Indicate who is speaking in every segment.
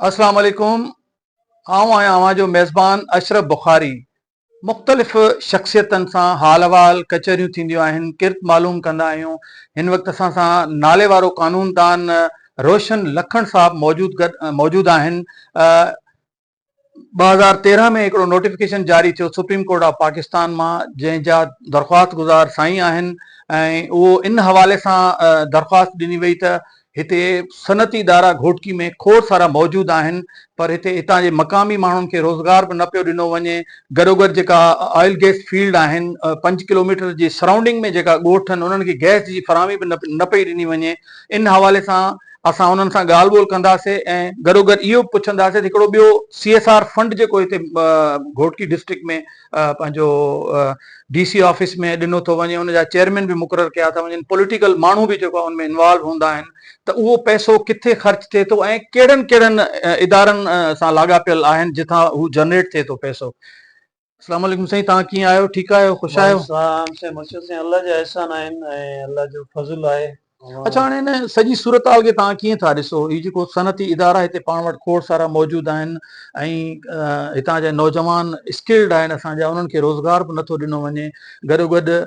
Speaker 1: अस्सलाम वालेकुम। आऊं आहियां अवां जो मेज़बान अशरफ बुखारी। मुख़्तलिफ़ शख़्सियतनि सां हाल अहवाल कचहरियूं थींदियूं आहिनि, किर्त मालूम कंदा आहियूं। हिन वक़्तु असां सां नाले वारो कानूनदान रोशन लखण साहब मौजूद आहिनि। 2013 में हिकिड़ो नोटिफिकेशन जारी थियो सुप्रीम कोर्ट ऑफ पाकिस्तान मां, जंहिंजा दरख़्वास्त गुज़ार साईं आहिनि ऐं उहो इन हवाले सां दरख़्वास्त ॾिनी वई त हिते सनती इदारा घोटकी में खोड़ सारा मौजूदु आहिनि, पर हितां जे मक़ामी माण्हुनि खे रोज़गार बि न पियो ॾिनो वञे। गॾोगॾु जेका ऑयल गैस फील्ड आहिनि, 5 किलोमीटर जी सराउंडिंग में जेका ॻोठ आहिनि, उन्हनि खे गैस जी फरहमी बि न पई ॾिनी वञे। इन हवाले सां असां उन्हनि सां ॻाल्हि ॿोल कंदासीं ऐं गॾोगॾु इहो बि पुछंदासीं त हिकिड़ो ॿियो CSR फंड जेको हिते घोटकी डिस्ट्रिक्ट में पंहिंजो DC ऑफिस में ॾिनो थो वञे, उनजा चेयरमैन बि मुक़ररु कया था वञनि, पॉलिटिकल माण्हू बि जेको आहे उनमें इन्वॉल्व हूंदा आहिनि, त उहो पैसो किथे ख़र्च थिए थो ऐं कहिड़नि कहिड़नि इदारनि सां लाॻापियल आहिनि जिथां हू जनरेट थिए थो पैसो। अस्सलाम वालेकुम साईं, तव्हां कीअं आहियो? ठीकु आहियो? ख़ुशि आहियो?
Speaker 2: अल्लाह जा एहसान आहिनि ऐं अल्लाह जो फज़ल आहे।
Speaker 1: अच्छा, हाणे हिन सॼी सूरत हाल खे तव्हां कीअं था ॾिसो? हीउ जेको सनती इदारा हिते पाण वटि खोड़ सारा मौजूदु आहिनि ऐं हितां जा नौजवान स्किल्ड आहिनि असांजा, उन्हनि खे रोज़गार बि नथो ॾिनो वञे। गॾोगॾु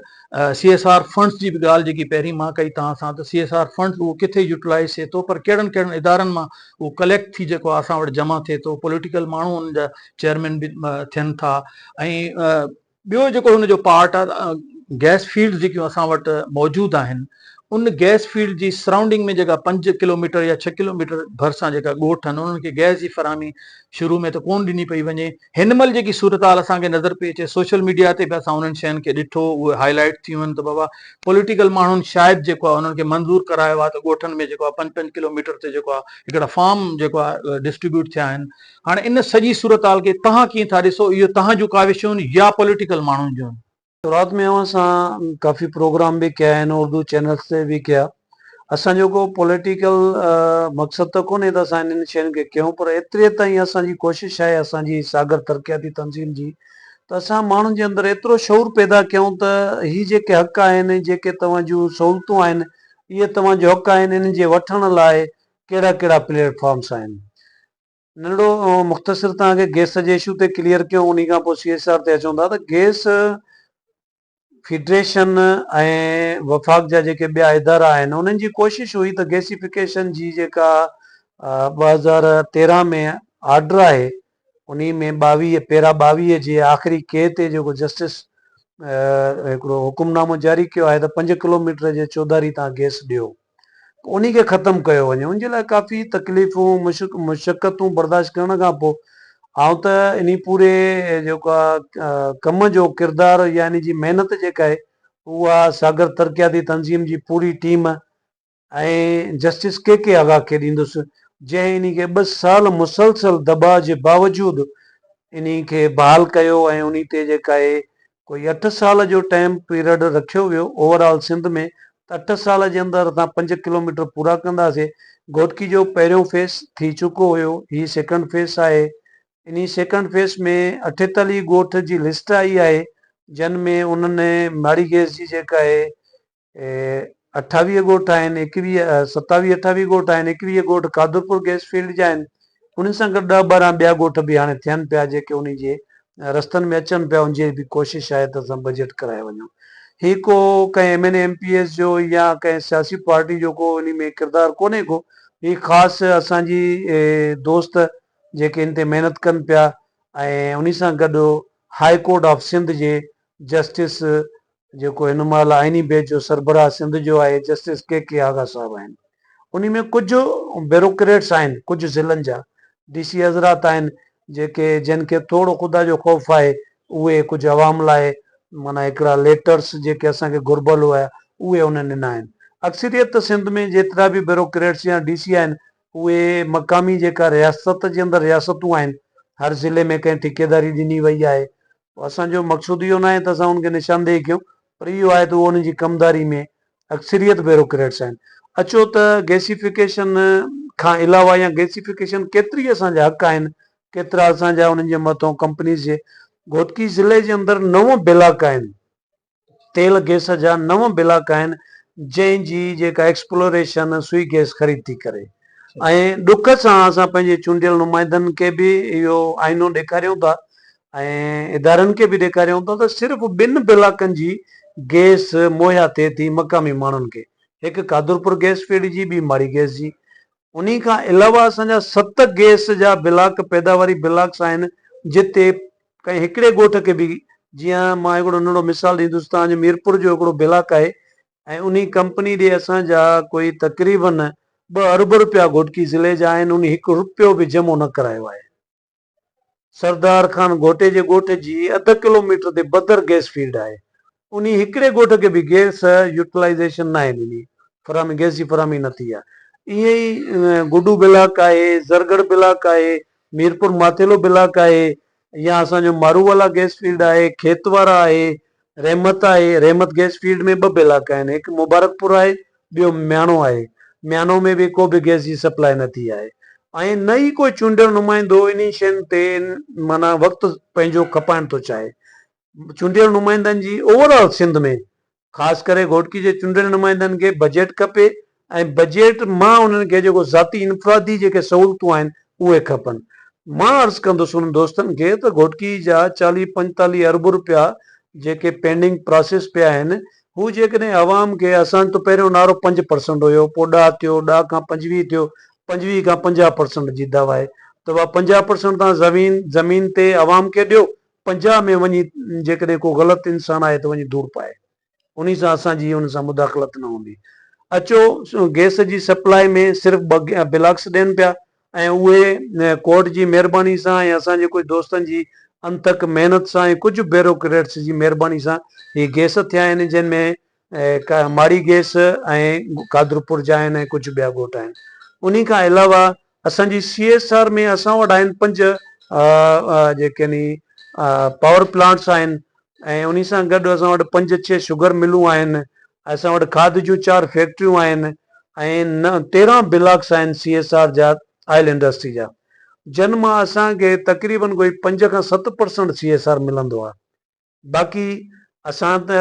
Speaker 1: CSR फंड्स जी बि ॻाल्हि जेकी पहिरीं मां कई तव्हां सां, त CSR फंड्स उहो किथे यूटिलाइज़ थिए थो, पर कहिड़नि कहिड़नि इदारनि मां उहो कलेक्ट थी जेको आहे असां वटि जमा थिए थो। पॉलिटिकल माण्हू उन जा चेयरमैन बि थियनि था ऐं ॿियो जेको हुनजो पार्ट आहे, गैस फील्ड जेकियूं असां वटि मौजूदु आहिनि, उन गैस फील्ड जी सराउंडिंग में जेका 5 किलोमीटर या 6 किलोमीटर भरिसां जेका ॻोठ आहिनि, उन्हनि खे गैस जी फरहमी शुरू में त कोन ॾिनी पई वञे। हिन महिल जेकी सूरत हाल असांखे नज़र पई अचे, सोशल मीडिया ते बि असां उन्हनि शयुनि खे ॾिठो, उहे हाईलाइट थियूं आहिनि त बाबा पॉलिटिकल माण्हुनि शायदि जेको आहे उन्हनि खे मंज़ूर करायो आहे त ॻोठनि में जेको आहे 5-5 किलोमीटर ते जेको आहे हिकिड़ा फार्म जेको आहे डिस्ट्रीब्यूट थिया आहिनि। हाणे इन सॼी सूरत हाल खे तव्हां कीअं था ॾिसो? इहो तव्हां जूं काविशूं आहिनि या पॉलिटिकल माण्हुनि जूं?
Speaker 2: रात में असां काफ़ी प्रोग्राम भी किया आहिनि, उर्दू चैनल्स ते भी किया। असांजो को पॉलिटिकल मक़सद त कोन्हे त असां इन्हनि शयुनि खे कयूं, पर एतिरे ताईं असांजी कोशिशि आहे असांजी सागर तरक़ियाती तंज़ीम जी, त असां माण्हुनि जे अंदरि एतिरो शौर पैदा कयूं त ही जेके हक़ आहिनि, जेके तव्हां जूं सहूलियतूं आहिनि, इहे तव्हांजो हक़ आहिनि, इन्हनि जे वठण लाइ कहिड़ा कहिड़ा प्लेटफॉर्म्स आहिनि। नंढो मुख़्तसिर तव्हांखे गैस जे इशू ते क्लियर कयूं, उन खां पोइ CSR ते अचूं था। त गैस फेडरेशन ऐं वफ़ाक़ जा जेके ॿिया इदारा आहिनि, उन्हनि जी कोशिशि हुई त गैसिफिकेशन जी जेका 2013 में आर्डर आहे, उन में 22 जे आख़िरी के ते जेको जस्टिस हिकिड़ो हुकुमनामो जारी कयो आहे त 5 किलोमीटर जे चौधारी तव्हां गैस ॾियो, उन खे ख़तमु कयो वञे। उनजे लाइ काफ़ी तकलीफ़ूं मुशक़तूं बर्दाश्त करण खां पोइ आउं त इन पूरे जेको आहे कम जो किरदारु या इन जी महिनत जेका आहे उहा सागर तरक़ियाती तंज़ीम जी पूरी टीम ऐं जस्टिस के आगा खे ॾींदुसि, जंहिं इन खे 2 साल मुसलसल दॿा जे बावजूदि इन खे बहाल कयो ऐं उन ते जेका आहे कोई 8 साल जो टाइम पीरियड रखियो वियो ओवरऑल सिंध में, त 8 साल जे अंदरि असां 5 किलोमीटर पूरा कंदासीं। घोटकी जो पहिरियों फेस थी चुको हुयो, हीउ सेकेंड फेस आहे। इन सेकेंड फेस में 48 ॻोठ जी लिस्ट आई आहे, जिन में उन्हनि माड़ी गैस जी जेका आहे 28 ॻोठ आहिनि, 27-28 ॻोठ आहिनि, 21 ॻोठ कादरपुर गैस फील्ड जा आहिनि। उन्हनि सां गॾु 10-12 ॿिया ॻोठ बि हाणे थियनि पिया, जेके उन जे रस्तनि में अचनि पिया। उनजी बि कोशिशि आहे त असां बजट कराए वञूं। हीउ को कंहिं MNA MPS जो या कंहिं सियासी पार्टी जो को इन में किरदारु कोन्हे को, हीउ ख़ासि असांजी दोस्त जेके इन ते महिनत कनि पिया ऐं उन सां गॾु हाई कोर्ट ऑफ सिंध जे जस्टिस जेको हिन महिल आइनी बेंच जो सरबराह सिंध जो आहे, जस्टिस के आगा साहब आहिनि। उन में कुझु ब्यूरोक्रेट्स आहिनि, कुझु ज़िलनि जा DC हज़रात आहिनि, जेके जिन खे थोरो ख़ुदा जो ख़ौफ़ आहे, उहे कुझु अवाम लाइ माना हिकिड़ा लेटर्स जेके असांखे घुर्बल हुआ उहे उन्हनि ॾिना आहिनि। अक्सरियत सिंध में जेतिरा बि ब्यूरोक्रेट्स या DC आहिनि, उहे मक़ामी जेका रियासत जे अंदरि रियासतूं आहिनि, हर ज़िले में कंहिं ठेकेदारी ॾिनी वई आहे। असांजो मक़सदु इहो न आहे त असां उनखे निशानदेही कयूं, पर इहो आहे त उहो उनजी कमदारी में अक्सरियत ब्यूरोक्रेट्स आहिनि। अचो त गैसिफिकेशन खां अलावा या गैसिफिकेशन केतिरी असांजा हक़ आहिनि, केतिरा असांजा उन्हनि जे मथां कंपनीज़ जे। घोटकी ज़िले जे अंदरि 9 ब्लॉक आहिनि, तेल गैस जा 9 ब्लॉक आहिनि, जंहिंजी जेका एक्सप्लोरेशन सुई गैस ख़रीद थी करे। ऐं ॾुख सां असां पंहिंजे चूंडियल नुमाइंदनि खे बि इहो आईनो ॾेखारियूं था ऐं इदारनि खे बि ॾेखारियूं था त सिर्फ़ु 2 ब्लॉकनि जी गैस मुहैया थिए थी मक़ामी माण्हुनि खे, हिकु कादुरपुर गैस फील्ड जी, ॿी माड़ी गैस जी। उन खां अलावा असांजा 7 गैस जा ब्लॉक पैदावारी ब्लॉक्स आहिनि जिते कंहिं हिकिड़े ॻोठ खे बि, जीअं मां हिकिड़ो नंढो मिसाल ॾींदुसि, तव्हांजे मीरपुर जो हिकिड़ो ब्लॉक आहे ऐं उन कंपनी ॾे असांजा कोई तक़रीबन 2 अरब रुपया घोटकी ज़िले जा आहिनि, उन 1 रुपयो बि जमो न करायो आहे। सरदार खान घोटे जे ॻोठ जी 0.5 किलोमीटर ते बदर गैस फील्ड आहे, उन हिकिड़े ॻोठ खे बि गैस यूटिलाइज़ेशन न आहे ॾिनी, फरामी गैस जी फरामी न थी आहे। ईअं ई गुडू ब्लॉक आहे, ज़रगढ़ ब्लॉक आहे, मीरपुर माथेलो ब्लॉक आहे, या असांजो मारूवाला गैस फील्ड आहे, खेतवारा आहे, रहमत आहे। रहमत गैस फील्ड में 2 ब्लॉक आहिनि, हिकु मुबारकपुर आहे, ॿियो म्यानो आहे। म्यानो में बि को बि गैस जी सप्लाई न थी आहे ऐं न ई कोई चूंडियल नुमाइंदो इन शयुनि ते माना वक़्तु पंहिंजो खपाइण थो चाहे। चूंडियल नुमाइंदनि जी ओवरऑल सिंध में ख़ासि करे घोटकी जे चूंडियल नुमाइंदनि खे बजट खपे ऐं बजट मां उन्हनि खे जेको ज़ाती इनफ़रादी जेके सहूलियतूं आहिनि उहे खपनि। मां अर्ज़ु कंदुसि उन्हनि दोस्तनि खे त घोटकी जा 40-45 अरब रुपया जेके पेंडिंग प्रोसेस पिया आहिनि, हू जेकॾहिं आवाम खे, असां त पहिरियों नारो 5% हुयो, पोइ 10 थियो, 10 खां 25 थियो, 25 खां 50% जी दवा आहे, त उहा 50% तव्हां ज़मीन ते आवाम खे ॾियो, 50 में वञी जेकॾहिं को ग़लति इंसान आहे त वञी धूड़ पाए, उन सां असांजी उन सां मुदाख़लत न हूंदी। अचो गैस जी सप्लाई में सिर्फ़ु 2 ब्लॉक्स ॾियनि पिया ऐं उहे कोर्ट जी महिरबानी सां ऐं असांजे कुझु दोस्तनि जी अंतक महिनत सां ऐं कुझु ब्यूरोक्रेट्स जी महिरबानी सां ही गैस थिया आहिनि, जंहिंमें माड़ी गैस ऐं कादरपुर जा आहिनि ऐं कुझु ॿिया ॻोठ आहिनि। उन खां अलावा असांजी CSR में असां वटि आहिनि 5 जेके नी पावर प्लांट्स आहिनि ऐं उन सां गॾु असां वटि 5-6 शुगर मिलूं आहिनि, असां वटि खाद जूं 4 फैक्ट्रियूं आहिनि ऐं 13 ब्लॉक्स आहिनि CSR जा ऑयल इंडस्ट्री जा, जन मां असांखे तक़रीबन कोई 5 खां 7% CSR मिलंदो आहे। बाक़ी असां त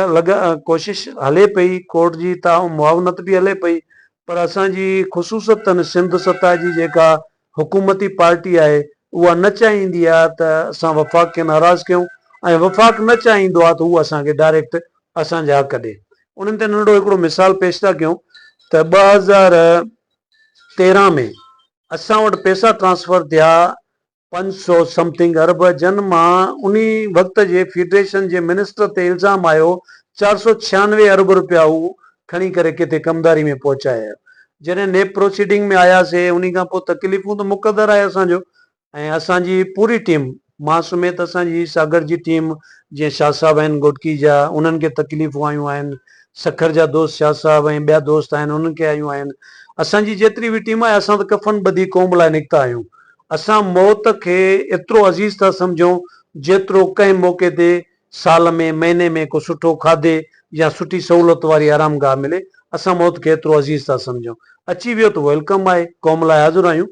Speaker 2: कोशिशि हले पई, कोर्ट जी मुआवनत बि हले पई, पर असांजी ख़ुसूसतन सिंध सतह जी जेका हुकूमती पार्टी आहे उहा न चाहींदी आहे त असां वफ़ाक़ खे नाराज़ कयूं ऐं वफ़ाक़ न चाहींदो आहे त उहो असांखे डायरेक्ट असांजा हक़ ॾे। उन्हनि ते नंढो हिकिड़ो मिसाल पेश था कयूं त 2013 में असां वटि पैसा ट्रांसफर थिया 500 समथिंग अरब, जन मां उन वक़्त जे फेडरेशन जे मिनिस्टर ते इल्ज़ाम आयो 496 अरब रुपया हू खणी करे किथे कमदारी में पहुचाया। जॾहिं नेप प्रोसीडिंग में आयासीं उन खां पोइ तकलीफ़ूं त मुक़दर आहे असांजो, ऐं असांजी पूरी टीम, मां समेत असांजी सागर जी टीम, जीअं शाह साहब आहिनि घोटकी जा, उन्हनि खे तकलीफ़ूं आयूं आहिनि, सखर जा दोस्त शाह साहब ऐं ॿिया दोस्त आहिनि उन्हनि खे आयूं आहिनि। असांजी जेतिरी बि टीम आहे असां त कफ़न ॿधी क़ौम लाइ निकिता आहियूं। असां मौत खे एतिरो अज़ीज़ था सम्झूं जेतिरो कंहिं मौक़े ते साल में, महीने में को सुठो खाधे या सुठी सहूलियत वारी आरामगाह मिले, असां मौत खे एतिरो अज़ीज़ था सम्झूं। अची वियो त वेलकम आहे, क़ौम लाइ हाज़िर आहियूं।